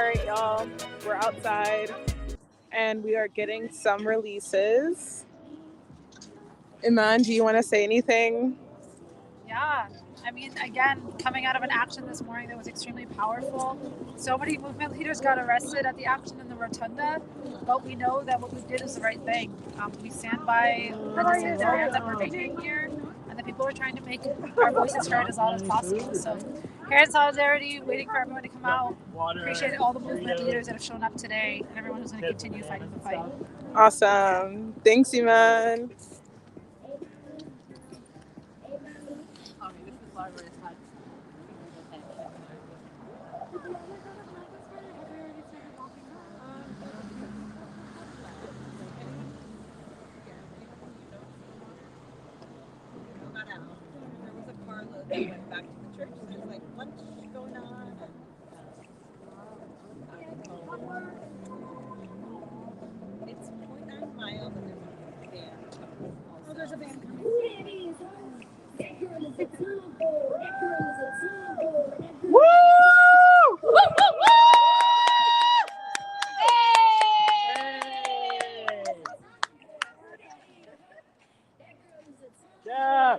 right, y'all. We're outside and we are getting some releases. Iman, do you want to say anything? Yeah, I mean, again, coming out of an action this morning that was extremely powerful. So many movement leaders got arrested at the action in the rotunda, but we know that what we did is the right thing. We stand by the decisions that we're making here, and the people are trying to make our voices heard as loud as possible. So, here in solidarity, waiting for everyone to come out. Appreciate all the movement leaders that have shown up today, and everyone who's going to continue fighting the fight. Awesome. Thanks, Iman. They went back to the church. There's like lunch going on. It's 0.9 miles and there's a band. Oh, there's a band coming. Woo! Yeah.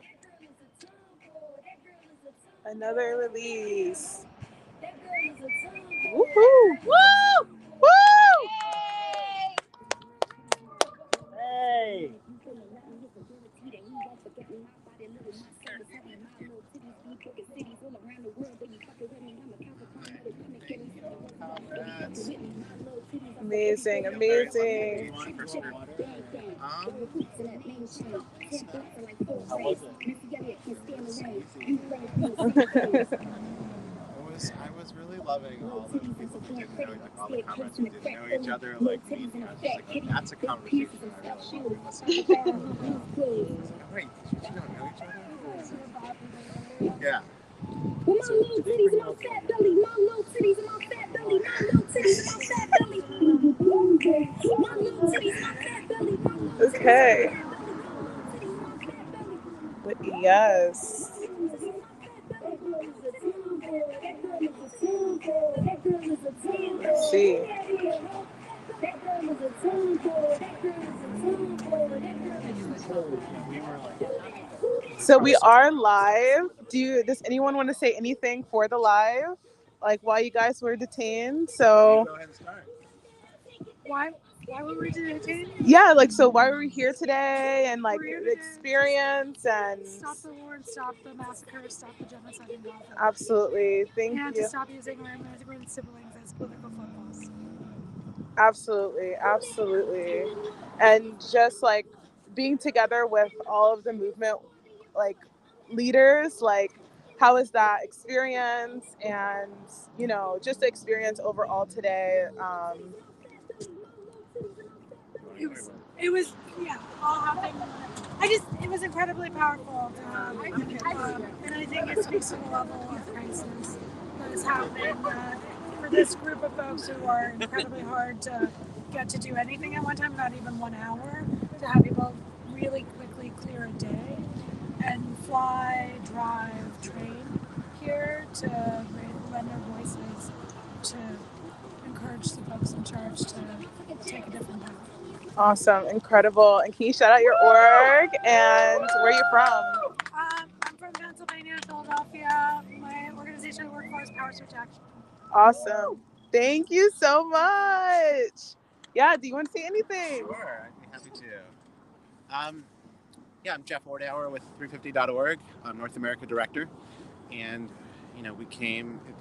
Another release. Woohoo! Woo! Woo! Hey! Amazing, amazing. How was it? I was really loving all the people who didn't know, like all the comments who didn't know each other, like meeting. I was just like, that's a conversation I really want to listen to. Wait, you two don't know each other? Yeah. Well, my little titties and my fat belly, my little titties and my fat belly, my little titties and my fat belly. My little titties and my fat belly, my little titties. Okay. But yes. Let's see. So we are live. Does anyone want to say anything for the live? Like while you guys were detained? So Go ahead and start. Why were we detained? yeah, like so why were we here today and like the experience and Stop the war and stop the massacre, stop the genocide in Gaza. absolutely. Thank And you. to stop using our immigrant siblings as political footballs. Absolutely, absolutely. And just like being together with all of the movement like leaders, like how is that experience and just the experience overall today. It was all happening. It was incredibly powerful to have, and I think it speaks to the level of crisis that is happening for this group of folks who are incredibly hard to get to do anything at one time, not even 1 hour, to have people really quickly clear a day and fly, drive, train here to lend their voices to encourage the folks in charge to take a different path. Awesome, incredible. And can you shout out your org and where you're from? I'm from Pennsylvania, Philadelphia. My organization I work for is Power Switch Action. Awesome. Thank you so much. Yeah, do you want to say anything? Sure, I'd be happy to. I'm Jeff Ordauer with 350.org. I'm North America Director. And,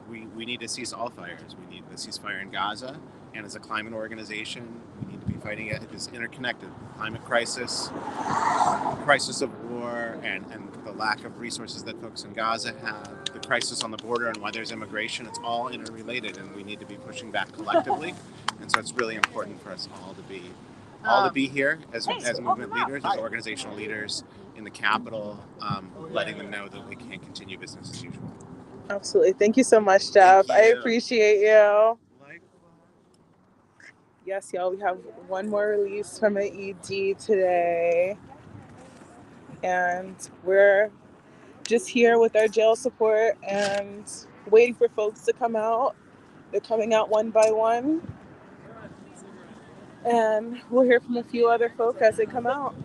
we need to cease all fires. We need to ceasefire in Gaza. And as a climate organization, we need to be fighting this interconnected climate crisis of war, and the lack of resources that folks in Gaza have, the crisis on the border and why there's immigration. It's all interrelated, and we need to be pushing back collectively. And so it's really important for us all to be here as movement leaders, as organizational leaders in the Capitol, letting them know that we can't continue business as usual. Absolutely. Thank you so much, Jeff. I appreciate you. Yes, y'all, we have one more release from an ED today. And we're just here with our jail support and waiting for folks to come out. They're coming out one by one, and we'll hear from a few other folk as they come out.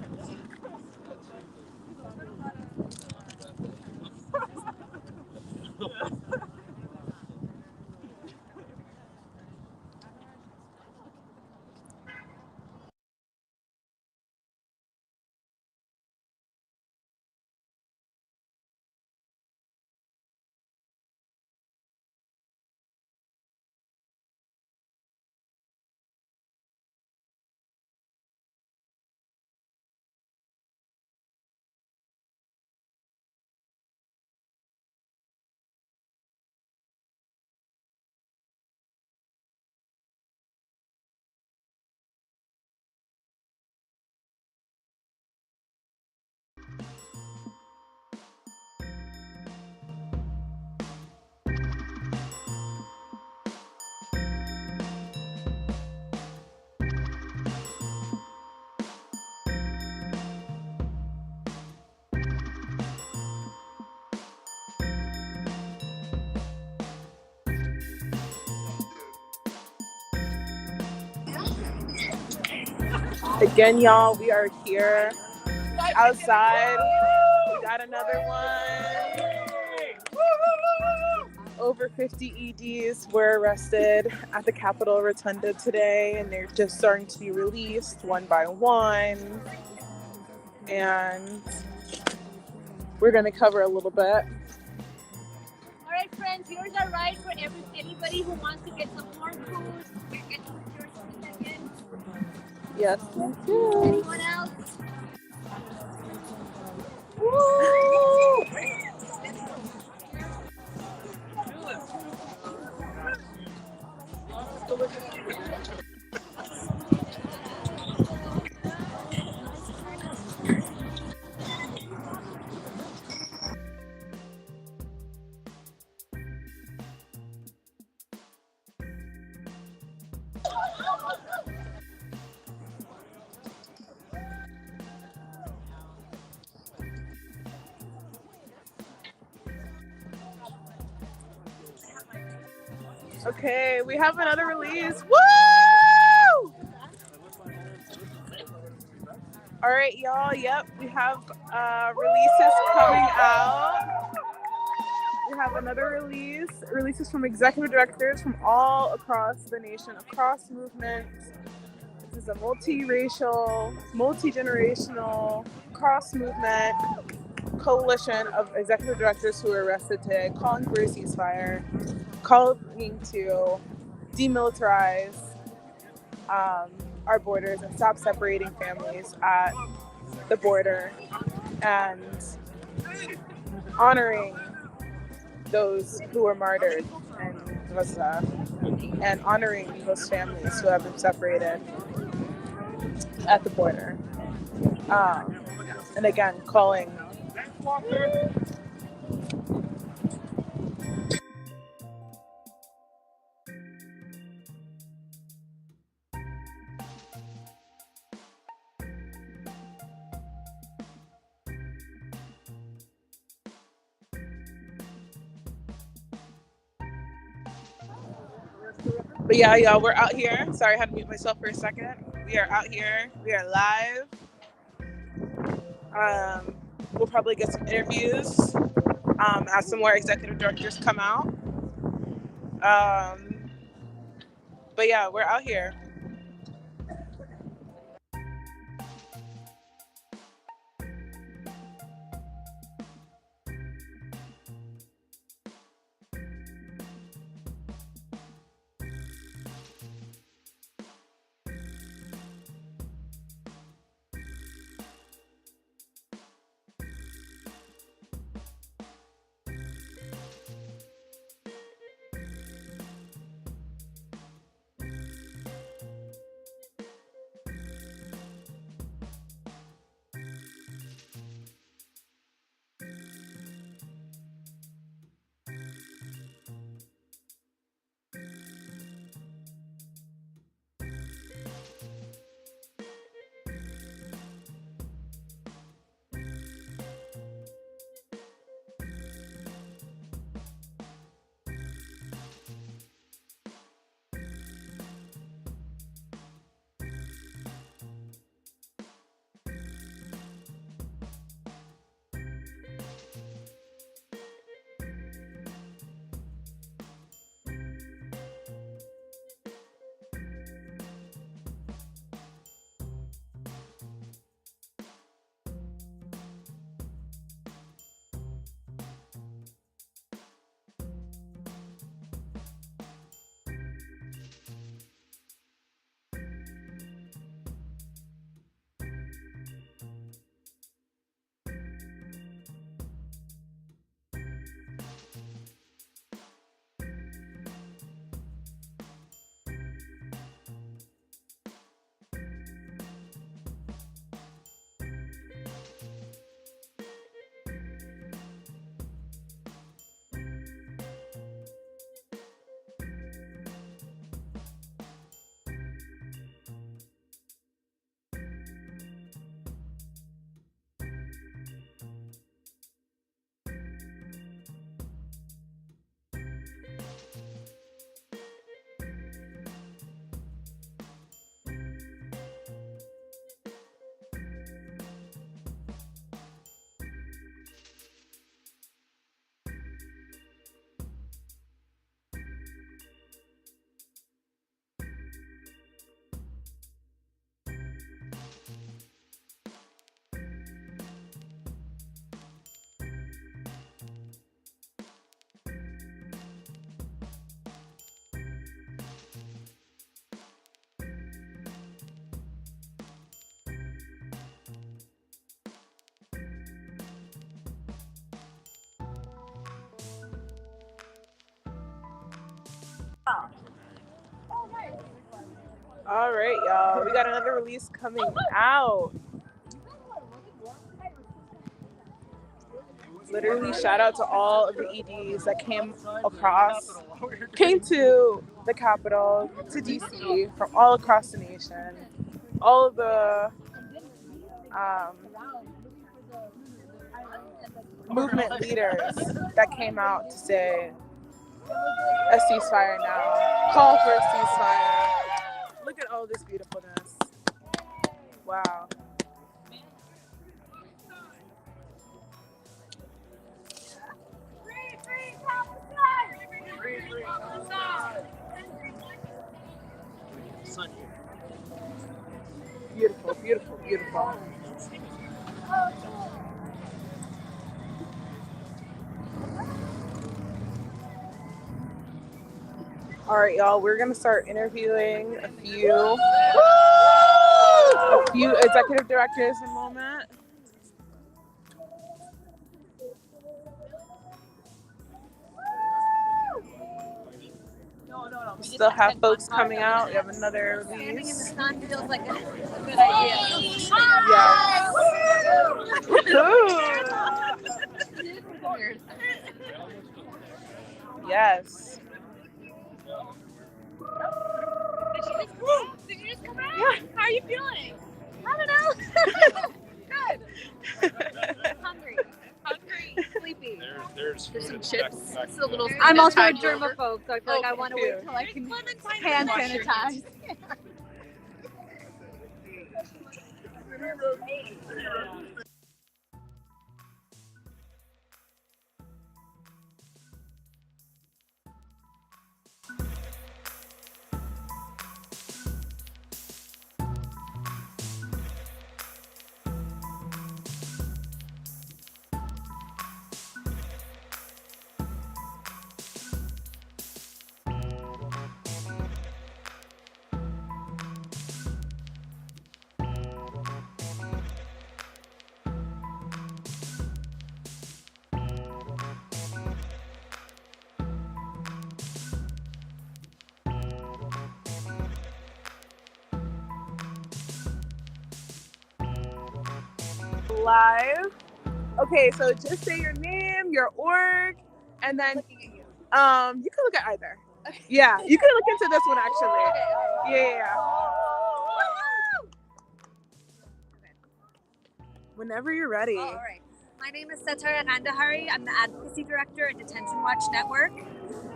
Again, y'all, we are here outside. We got another one. Over 50 EDs were arrested at the Capitol Rotunda today, and they're just starting to be released one by one. And we're going to cover a little bit. All right, friends, here's a ride for anybody who wants to get some more food. Get your seat again. Yes. Anyone else? Woo! Okay, we have another release. Woo! All right, y'all. Yep, we have releases coming out. We have another release. Releases from executive directors from all across the nation, across movements. This is a multiracial, multi-generational, cross-movement coalition of executive directors who were arrested today, calling for a ceasefire, calling to demilitarize our borders and stop separating families at the border, and honoring those who were martyred in Gaza, and honoring those families who have been separated at the border. And again, calling But yeah, y'all, we're out here. Sorry, I had to mute myself for a second. We are out here. We are live. We'll probably get some interviews as some more executive directors come out. But yeah, we're out here. All right, y'all. We got another release coming out. Literally, shout out to all of the EDs that came to the Capitol, to DC, from all across the nation. All of the movement leaders that came out to say a ceasefire now, call for a ceasefire. Look at all this beautifulness. Wow. Beautiful, beautiful, beautiful. All right, y'all, we're gonna start interviewing a few executive directors in a moment. We still have folks coming out. We have another Standing in the release. sun feels like a good idea. Yes. Did you just come out? Yeah. How are you feeling? I don't know. Good. Hungry. Sleepy. There's some chips. It's a little. I'm also a germaphobe, so I feel like I want to cute. wait till I can hand sanitize. Live. Okay, so just say your name, your org, and then you can look at either. Yeah, you can look into this one actually. Yeah. Whenever you're ready. All right. My name is Setar Nandahari. I'm the Advocacy Director at Detention Watch Network,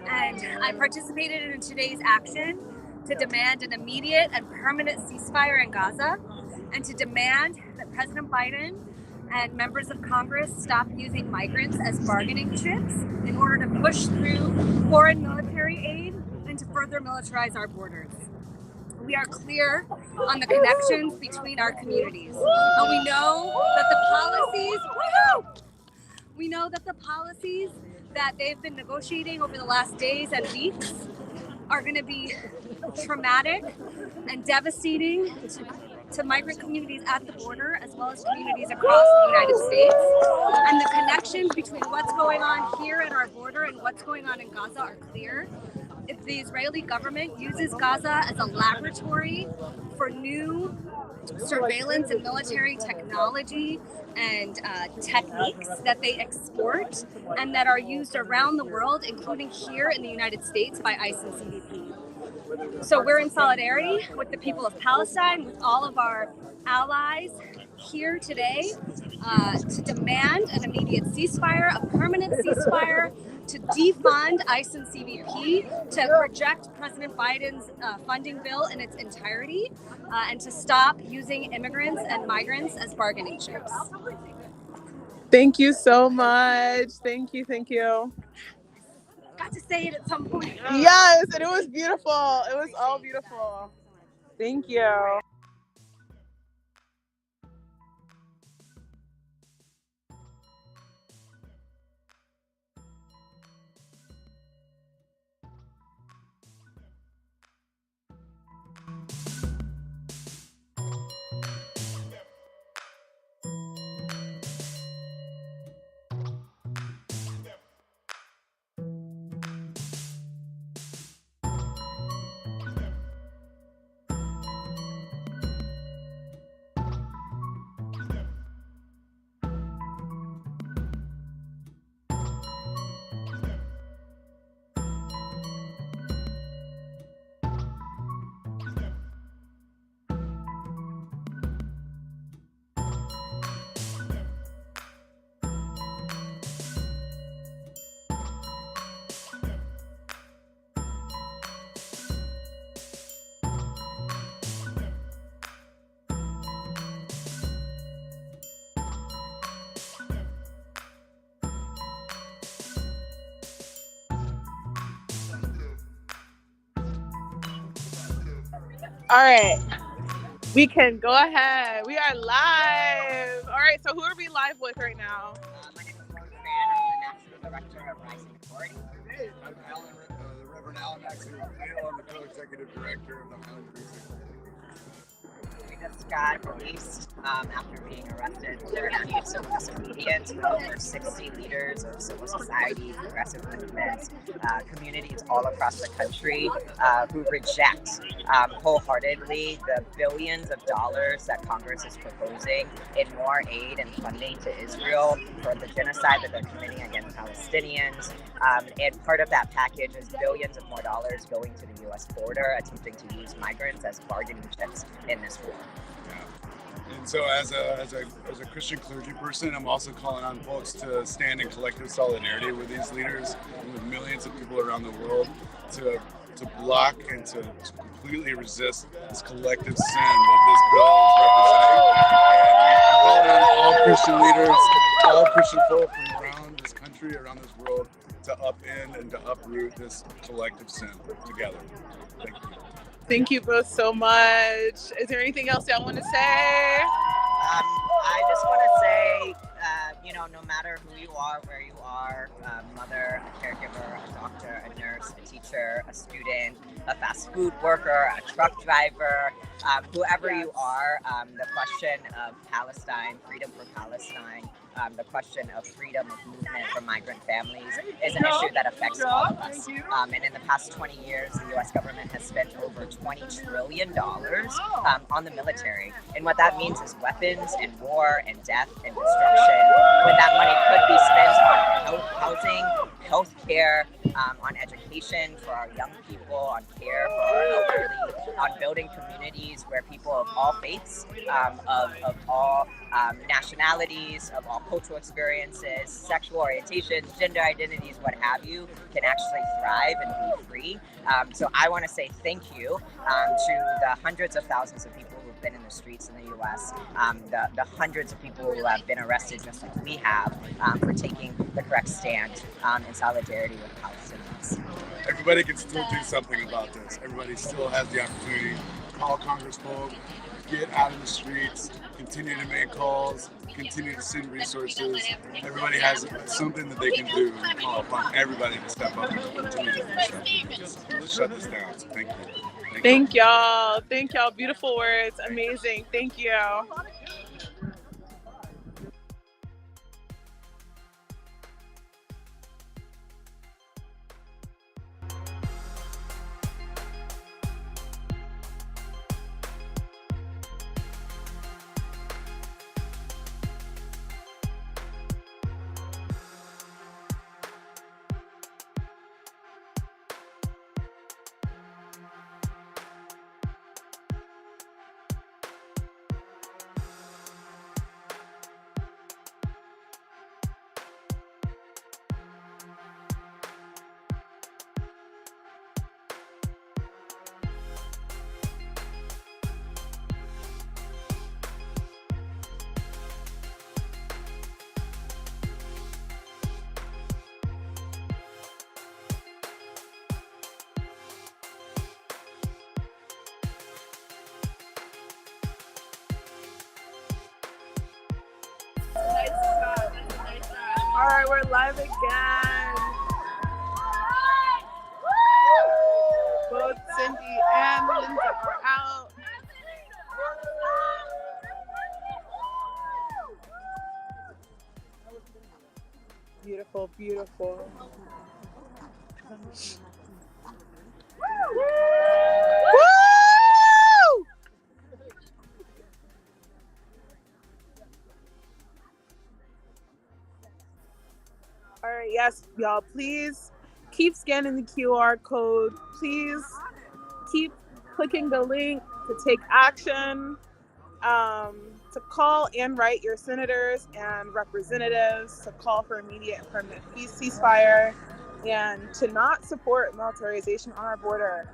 and I participated in today's action to demand an immediate and permanent ceasefire in Gaza, and to demand that President Biden and members of Congress stop using migrants as bargaining chips in order to push through foreign military aid and to further militarize our borders. We are clear on the connections between our communities, and we know that the policies that they've been negotiating over the last days and weeks are going to be traumatic and devastating to migrant communities at the border, as well as communities across the United States. And the connections between what's going on here at our border and what's going on in Gaza are clear. If the Israeli government uses Gaza as a laboratory for new surveillance and military technology and techniques that they export and that are used around the world, including here in the United States by ICE and CBP. So we're in solidarity with the people of Palestine, with all of our allies here today to demand an immediate ceasefire, a permanent ceasefire, to defund ICE and CBP, to reject President Biden's funding bill in its entirety, and to stop using immigrants and migrants as bargaining chips. Thank you so much. Thank you. Thank you. Got to say it at some point. Yes, and it was beautiful. It was all beautiful. Thank you. All right. We can go ahead. We are live. All right. So who are we live with right now? My name is Lauren Fan. I'm the National Director of Rising Authority. I'm Alan, the Reverend Alan Maxey McNeil. I'm the Co-Executive Director of the Highland Precinct. We just got released after being arrested for abuse of disobedience with over 60 leaders of civil society, progressive movements, communities all across the country who reject wholeheartedly the billions of dollars that Congress is proposing in more aid and funding to Israel for the genocide that they're committing against Palestinians. And part of that package is billions of more dollars going to the U.S. border, attempting to use migrants as bargaining chips in this war. Yeah. And so as a Christian clergy person, I'm also calling on folks to stand in collective solidarity with these leaders and with millions of people around the world to block and to completely resist this collective sin that this bill is representing. And we call on all Christian leaders, all Christian folk from around this country, around this world, to upend and to uproot this collective sin together. Thank you. Thank you both so much. Is there anything else y'all want to say? I just want to say, no matter who you are, where you are, a mother, a caregiver, a doctor, a nurse, a teacher, a student, a fast food worker, a truck driver, whoever you are, the question of Palestine, freedom for Palestine, the question of freedom of movement for migrant families is an issue that affects all of us. And in the past 20 years, the U.S. government has spent over $20 trillion on the military. And what that means is weapons and war and death and destruction, when that money could be spent on housing, health care, on education for our young people, on care for our elderly, on building communities where people of all faiths, of all nationalities, of all cultural experiences, sexual orientations, gender identities, what have you, can actually thrive and be free. So I want to say thank you to the hundreds of thousands of people who've been in the streets in the U.S., the hundreds of people who have been arrested just like we have for taking the correct stand in solidarity with Palestinians. Everybody can still do something about this. Everybody still has the opportunity to call Congressfolk, get out in the streets, continue to make calls, continue to send resources. Everybody has something that they can do and call upon everybody to step up and continue to shut this down. So thank you. Thank y'all. Thank y'all. Beautiful words. Amazing. Thank you. All right, we're live again. Both Cindy and Linda are out. Beautiful, beautiful. Woo! All right, yes, y'all, please keep scanning the QR code. Please keep clicking the link to take action, to call and write your senators and representatives, to call for immediate and permanent ceasefire, and to not support militarization on our border.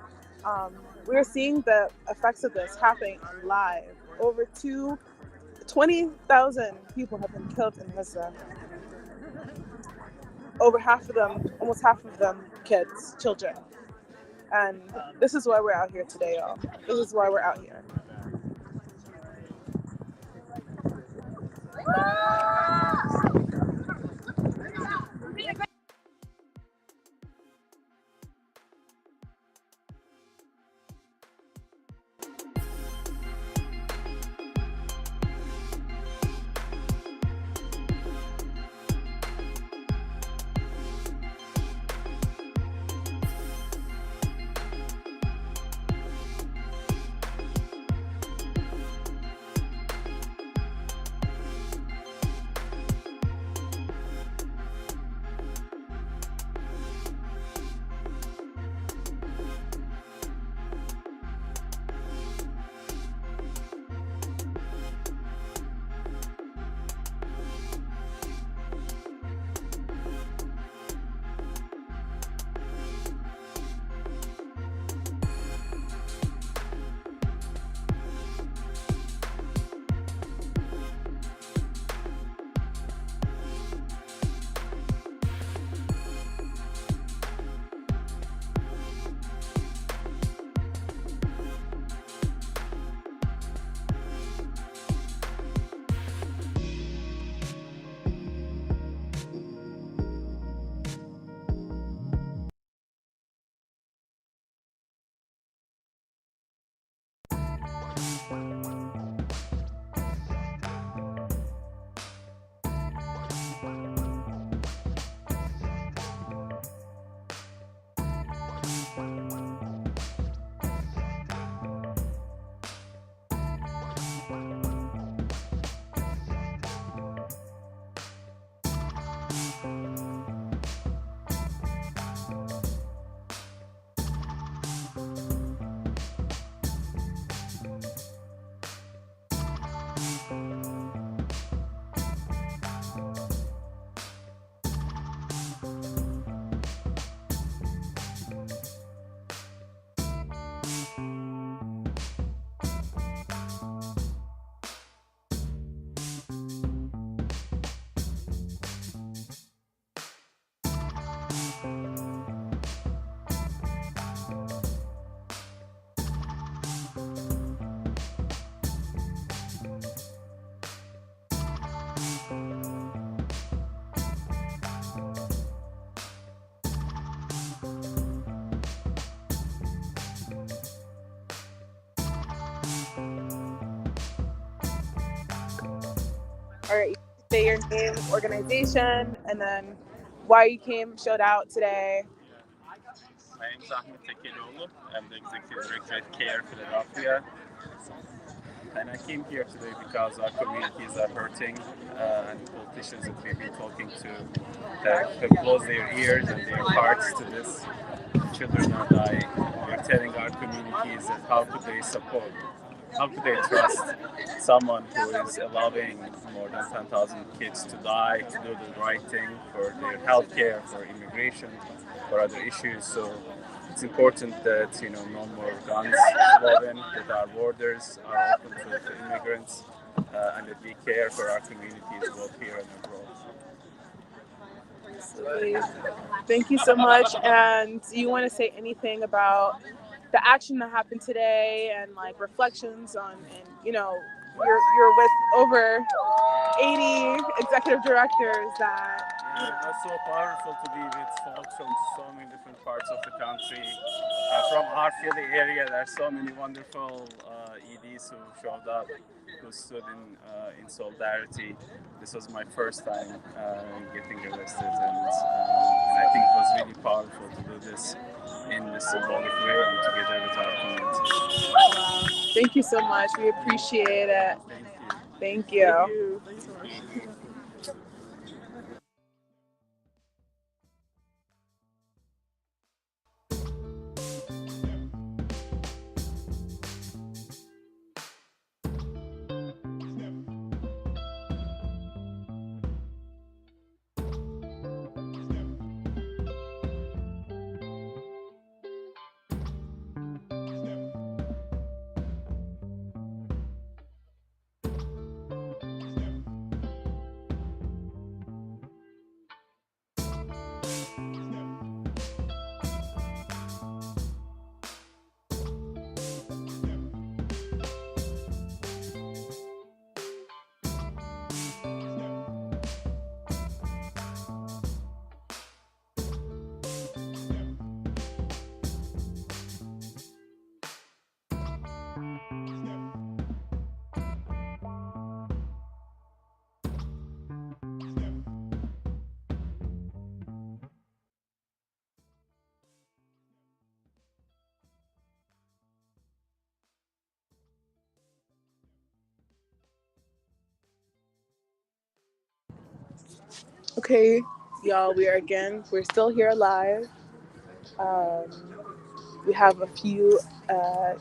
We're seeing the effects of this happening live. Over 20,000 people have been killed in Gaza. Over half of them, almost half of them, kids, children. And this is why we're out here today, y'all. This is why we're out here. All right, you say your name, organization, and then why you came, showed out today. My name is Ahmed Tekiroğlu. I'm the Executive Director at CARE Philadelphia. And I came here today because our communities are hurting and politicians that we've been talking to have closed their ears and their hearts to this. Children are dying. We're telling our communities that how could they support, how could they trust someone who is allowing more than 10,000 kids to die, to do the right thing for their health care, for immigration, for other issues. So it's important that no more guns flowing, that our borders are open to immigrants, and that we care for our communities both here and abroad. Absolutely. Thank you so much. And do you want to say anything about the action that happened today and like reflections on, and you're with over 80 executive directors that That's so powerful to be with folks from so many different parts of the country. From our Philly area, there are so many wonderful EDs who showed up, who stood in solidarity. This was my first time getting arrested, and I think it was really powerful to do this in this symbolic way and together with our community. Wow. Thank you so much. We appreciate it. Thank you. Thank you. Thanks so much. Okay, y'all, we're still here live. Um, we have a few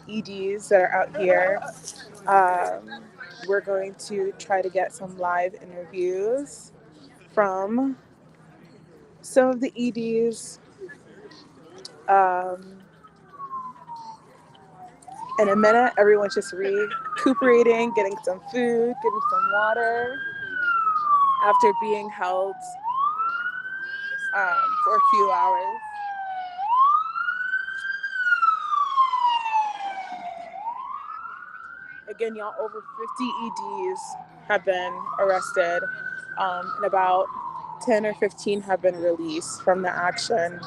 EDs that are out here. Um, we're going to try to get some live interviews from some of the EDs. Um, in a minute, everyone's just recuperating, getting some food, getting some water after being held for a few hours. Again, y'all, over 50 EDs have been arrested, and about 10 or 15 have been released from the action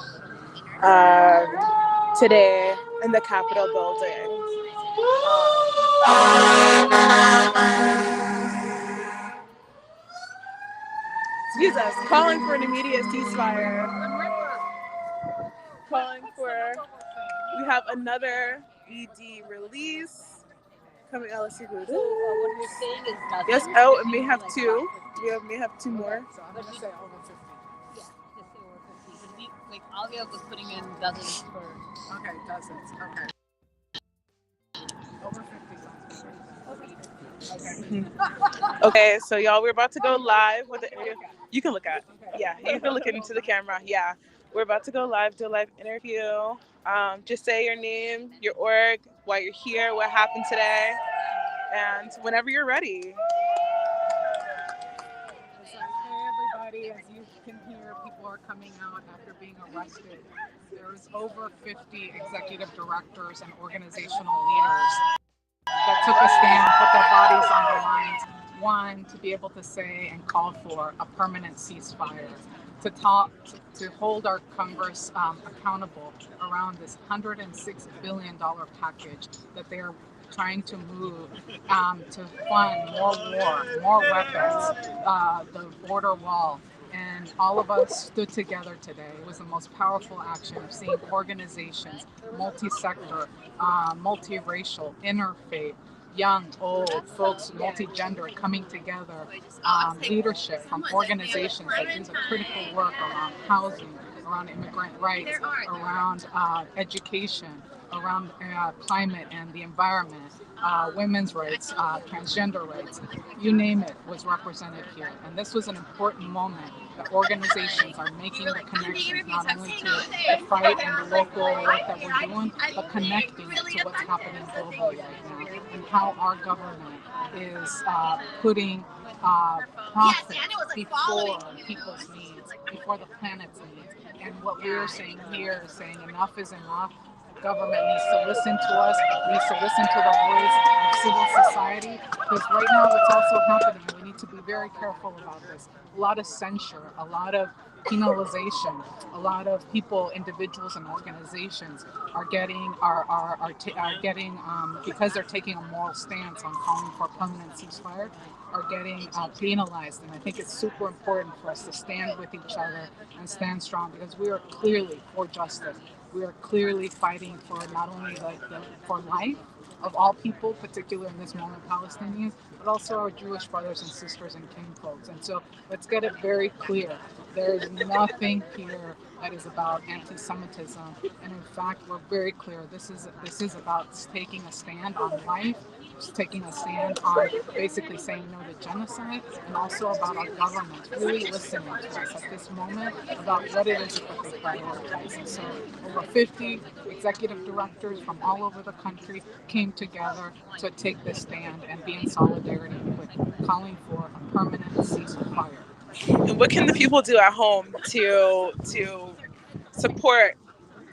today in the Capitol building. Jesus, calling for an immediate ceasefire. Calling for, we have another ED release coming out. Let's see who it is. So what you're saying is dozens? Yes, oh, it may have two. May have two more. So I'm going to say over 50. Yeah, just say over 50. Because like Alia was putting in dozens for. Okay, dozens. Okay. Over 50 sounds good. Okay, so y'all, we're about to go live with the interview. You can look at, yeah, you can look into the camera. Yeah, we're about to go live, do a live interview. Just say your name, your org, why you're here, what happened today, and whenever you're ready. Hey everybody, as you can hear, people are coming out after being arrested. There's over 50 executive directors and organizational leaders that took a stand, put their bodies on the lines. One, to be able to say and call for a permanent ceasefire, to hold our Congress accountable around this $106 billion package that they're trying to move to fund more war, more weapons, the border wall. And all of us stood together today. It was the most powerful action of seeing organizations, multi-sector, multiracial, interfaith, young, old, folks, multi-gender coming together, leadership from organizations that do the critical work around housing, around immigrant rights, around education, around climate and the environment, women's rights, transgender rights, you name it was represented here. And this was an important moment that organizations are making the connections not only to the fight and the local work that we're doing, but connecting to what's happening globally right now and how our government is putting profit before people's needs, before the planet's needs. And what we're saying here is saying enough is enough. Government needs to listen to us, needs to listen to the voice of civil society, because right now what's also happening, and we need to be very careful about this, a lot of censure, a lot of penalization, a lot of people, individuals and organizations are getting because they're taking a moral stance on calling for a permanent ceasefire, are getting penalized. And I think it's super important for us to stand with each other and stand strong, because we are clearly for justice. We are clearly fighting for not only for life of all people, particularly in this moment Palestinians, but also our Jewish brothers and sisters and kinfolks. And so let's get it very clear. There is nothing here that is about anti-Semitism. And in fact, we're very clear. This is about taking a stand on life, taking a stand on basically saying no to genocide, and also about our government really listening to us at this moment about what it is that they prioritize. And so over 50 executive directors from all over the country came together to take this stand and be in solidarity with calling for a permanent ceasefire. And what can the people do at home to support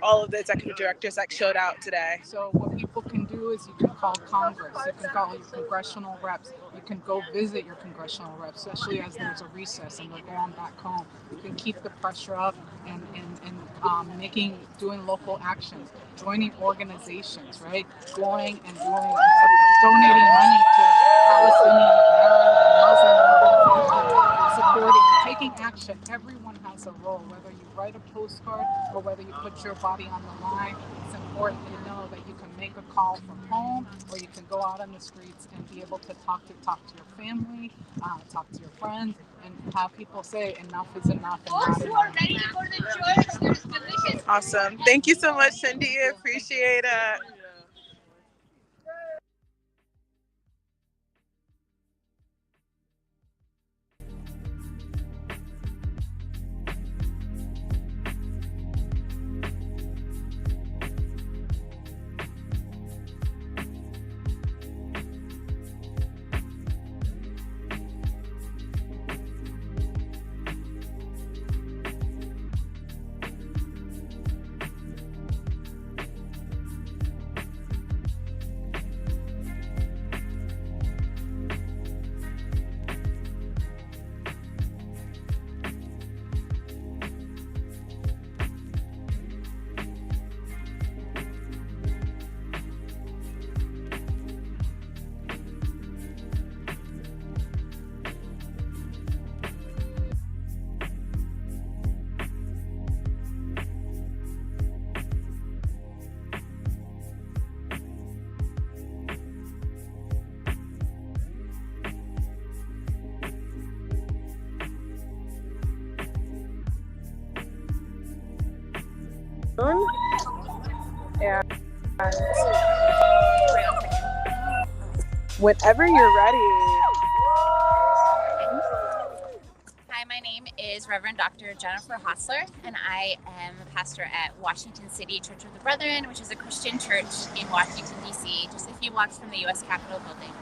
all of the executive directors that showed out today? So what people can do is you can call Congress, you can call your congressional reps, you can go visit your congressional rep, especially as there's a recess and they're going back home. You can keep the pressure up and doing local actions, joining organizations, right? Going and donating money to Palestinian, Arab, and Muslim organizations, supporting, taking action. Everyone has a role, whether you write a postcard or whether you put your body on the line. It's important to know that you can make a call from home, or you can go out on the streets and be able to talk to your family, talk to your friends, and have people say enough is enough. Awesome. Thank you so much, Cindy. I appreciate it. And whenever you're ready. Hi, my name is Reverend Dr. Jennifer Hostler, and I am a pastor at Washington City Church of the Brethren, which is a Christian church in Washington, D.C., just a few blocks from the U.S. Capitol building.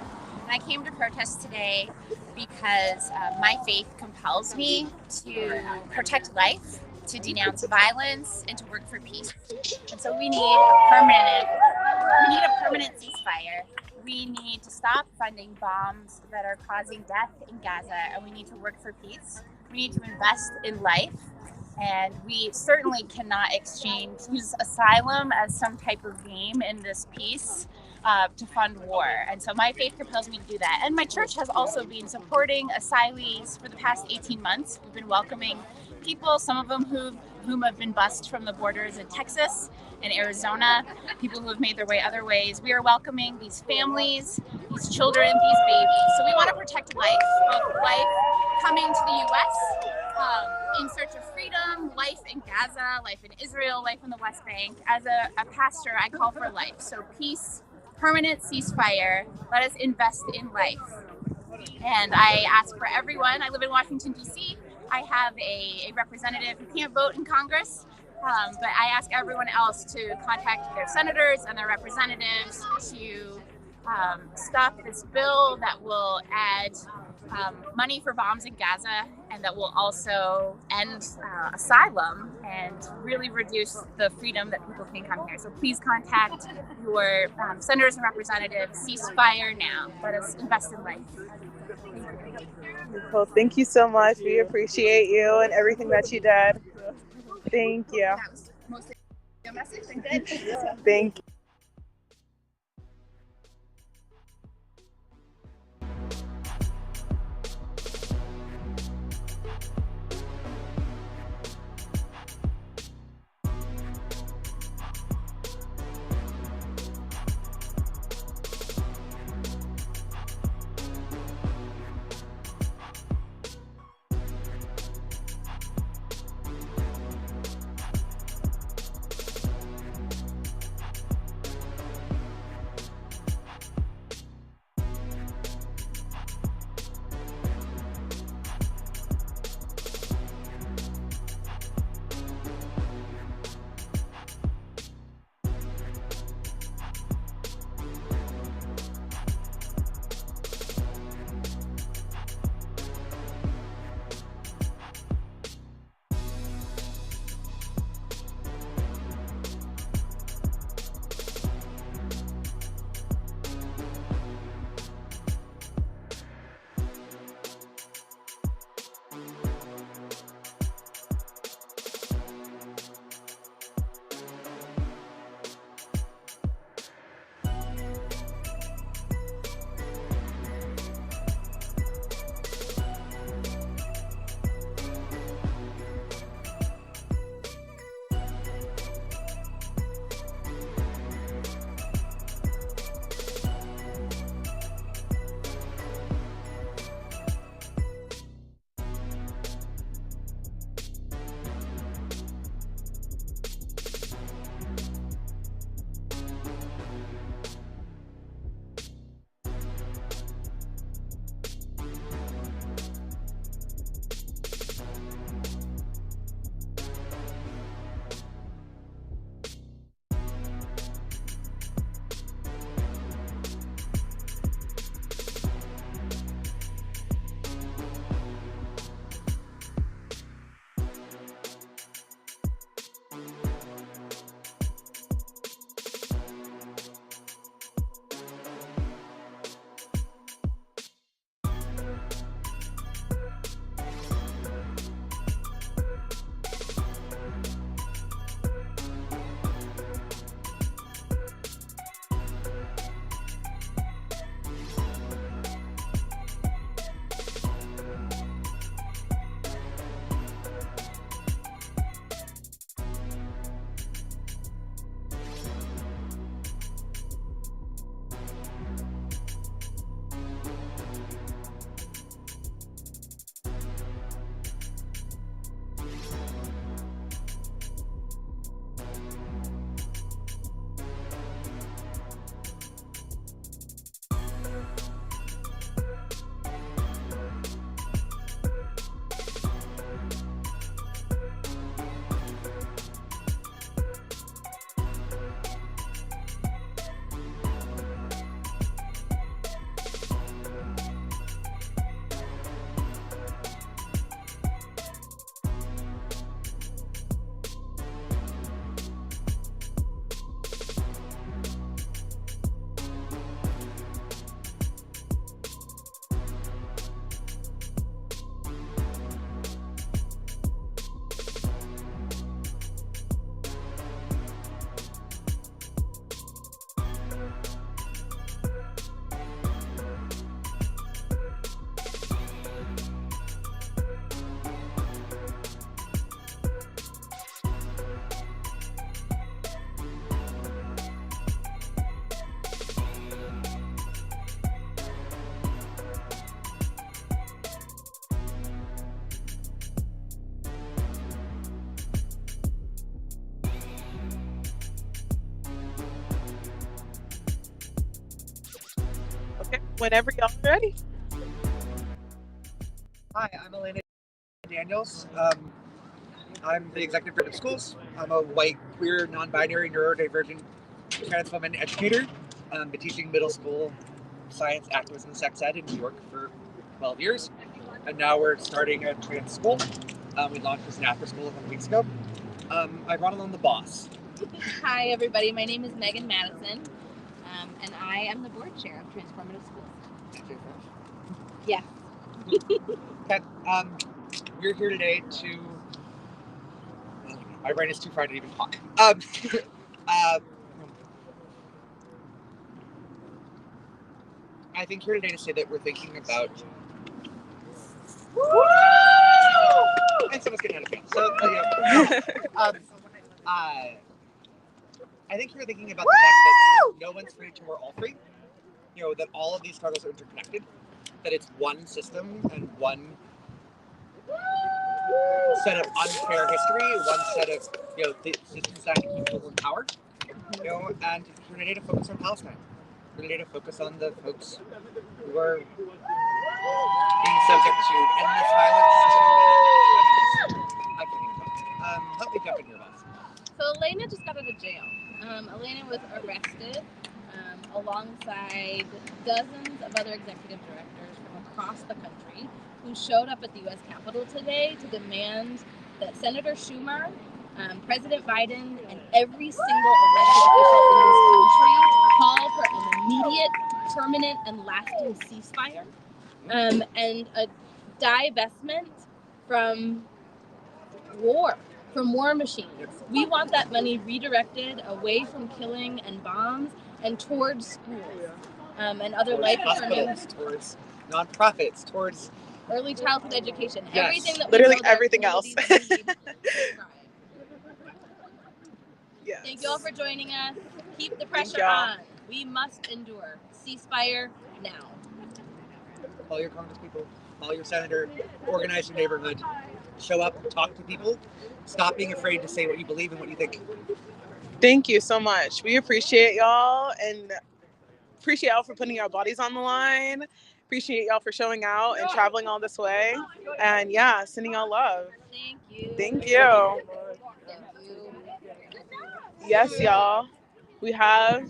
And I came to protest today because my faith compels me to protect life, to denounce violence, and to work for peace. And so we need a permanent ceasefire. We need to stop funding bombs that are causing death in Gaza, and we need to work for peace. We need to invest in life, and we certainly cannot use asylum as some type of game in this peace to fund war. And so my faith compels me to do that. And my church has also been supporting asylees for the past 18 months. We've been welcoming people, some of them whom have been bused from the borders in Texas and Arizona, people who have made their way other ways. We are welcoming these families, these children, these babies. So we want to protect life, both life coming to the U.S. In search of freedom, life in Gaza, life in Israel, life in the West Bank. As a pastor, I call for life. So peace, permanent ceasefire, let us invest in life. And I ask for everyone. I live in Washington, D.C. I have a representative who can't vote in Congress, but I ask everyone else to contact their senators and their representatives to stop this bill that will add money for bombs in Gaza, and that will also end asylum and really reduce the freedom that people can come here. So please contact your senators and representatives. Ceasefire now. Let us invest in life. Well, thank you so much. We appreciate you and everything that you did. Thank you. That was mostly a message. I'm good. Thank you. whenever y'all are ready. Hi, I'm Elena Daniels. I'm the executive director of schools. I'm a white, queer, non-binary, neurodivergent, trans woman educator. Been teaching middle school science, activism, and sex ed in New York for 12 years. And now we're starting a trans school. We launched this after school a couple weeks ago. I brought along the boss. Hi, everybody. My name is Megan Madison, and I am the board chair of Transformative Schools. Yeah. Okay. We're here today to. My brain is too fried to even talk. I think here today to say that we're thinking about. Woo! And someone's getting out of jail. So, I think you're thinking about the fact that no one's free till we're all free. You know, that all of these struggles are interconnected, that it's one system and one set of unfair history, one set of, the systems that keep people in power. And we're today to focus on Palestine. We're today to focus on the folks who are being subject to endless violence. I can't even talk. Help me jump in here, boss. So Elena just got out of jail. Elena was arrested alongside dozens of other executive directors from across the country who showed up at the U.S. Capitol today to demand that Senator Schumer, President Biden, and every single elected official in this country call for an immediate, permanent, and lasting ceasefire and a divestment from war machines. We want that money redirected away from killing and bombs and towards schools and other life-affirming, towards nonprofits, towards early childhood education, Yes. everything that Literally we know everything else. Yes. Thank you all for joining us. Keep the pressure y'all. on. We must endure. Ceasefire now. Call your congresspeople, call your senator, organize your neighborhood, show up, talk to people, stop being afraid to say what you believe and what you think. Thank you so much. We appreciate y'all and appreciate y'all for putting your bodies on the line. Appreciate y'all for showing out and traveling all this way. And yeah, sending y'all love. Thank you. Thank you. Yes, y'all. Do we have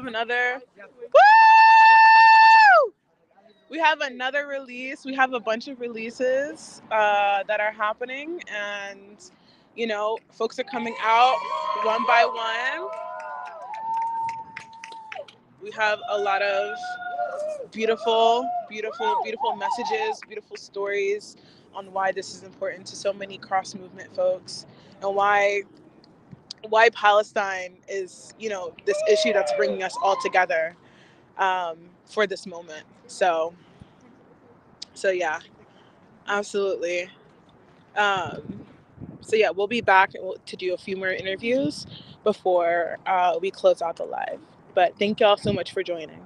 another? Woo! We have another release. We have a bunch of releases that are happening, and folks are coming out one by one. We have a lot of beautiful messages, beautiful stories on why this is important to so many cross-movement folks, and why Palestine is, this issue that's bringing us all together for this moment. So yeah, absolutely. So yeah, we'll be back to do a few more interviews before we close out the live. But thank y'all so much for joining.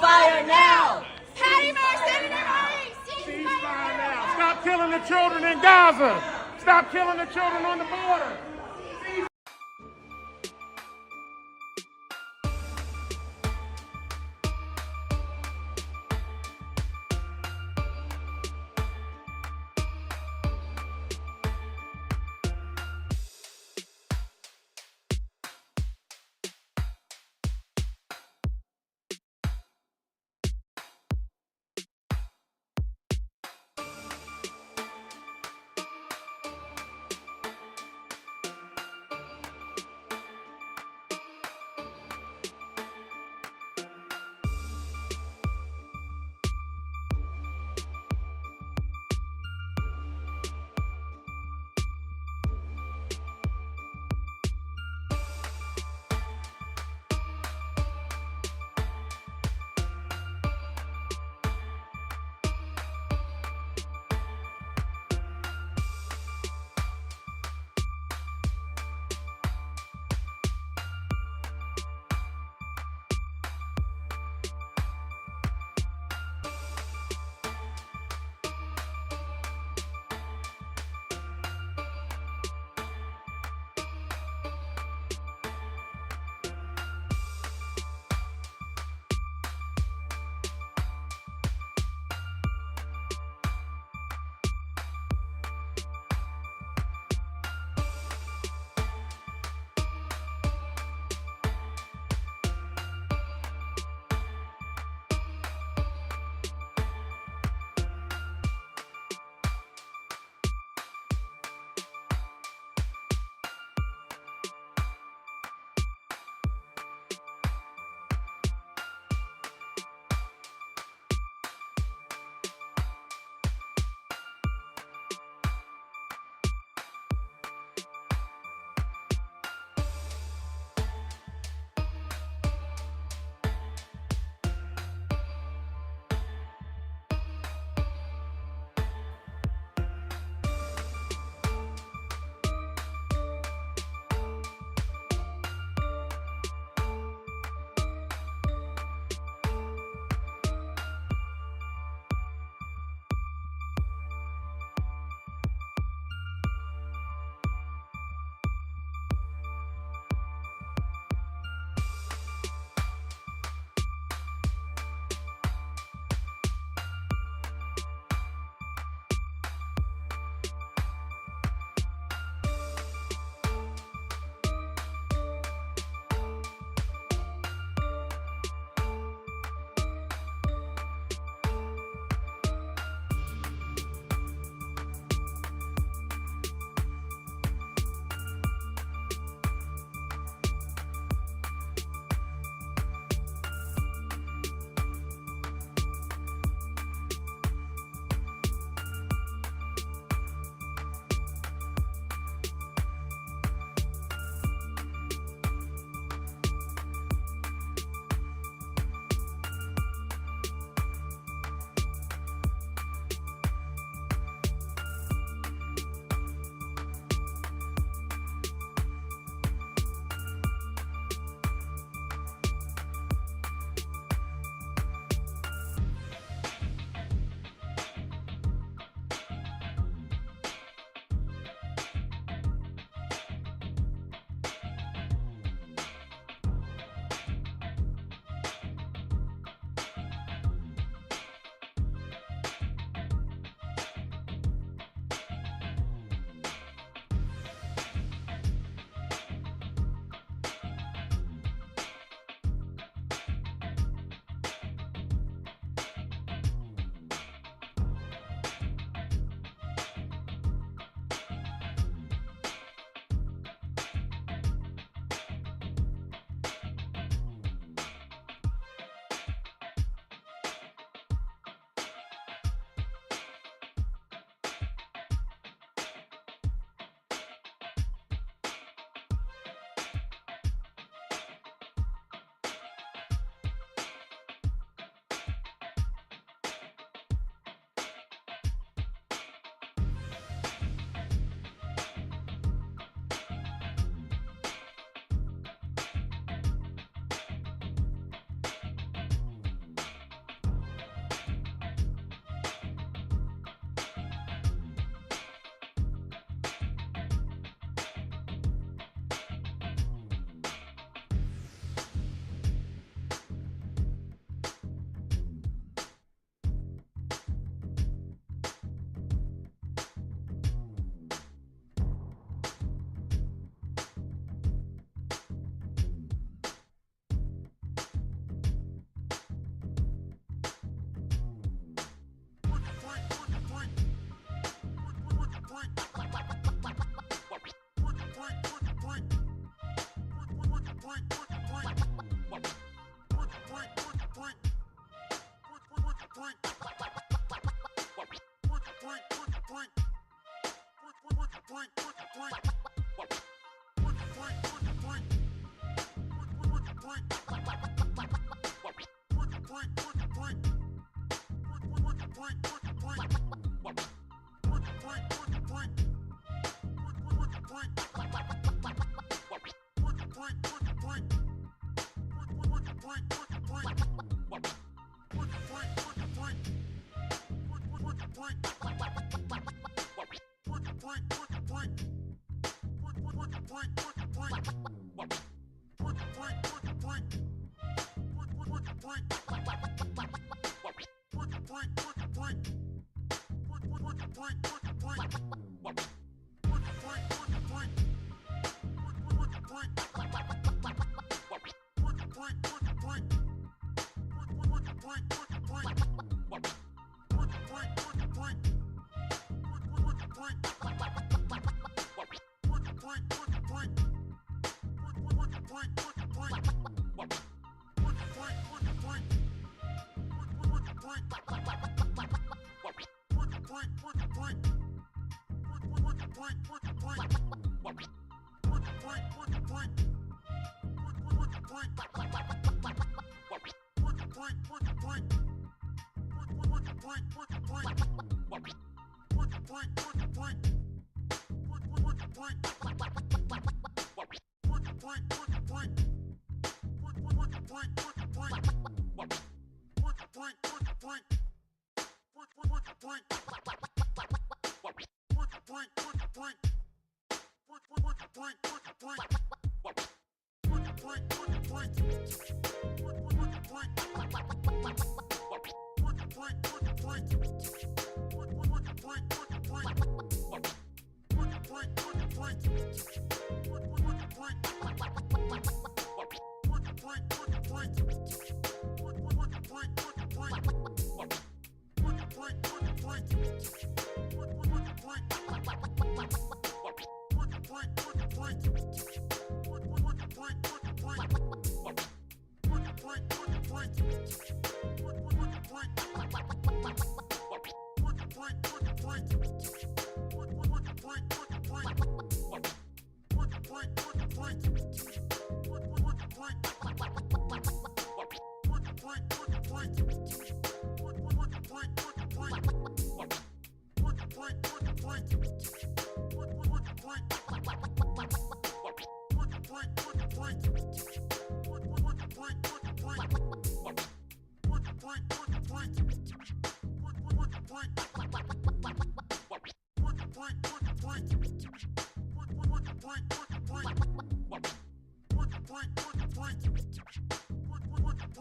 Ceasefire now! Patty Morrison and Emily, Ceasefire now. Stop killing the children in Gaza. Stop killing the children on the border.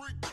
What?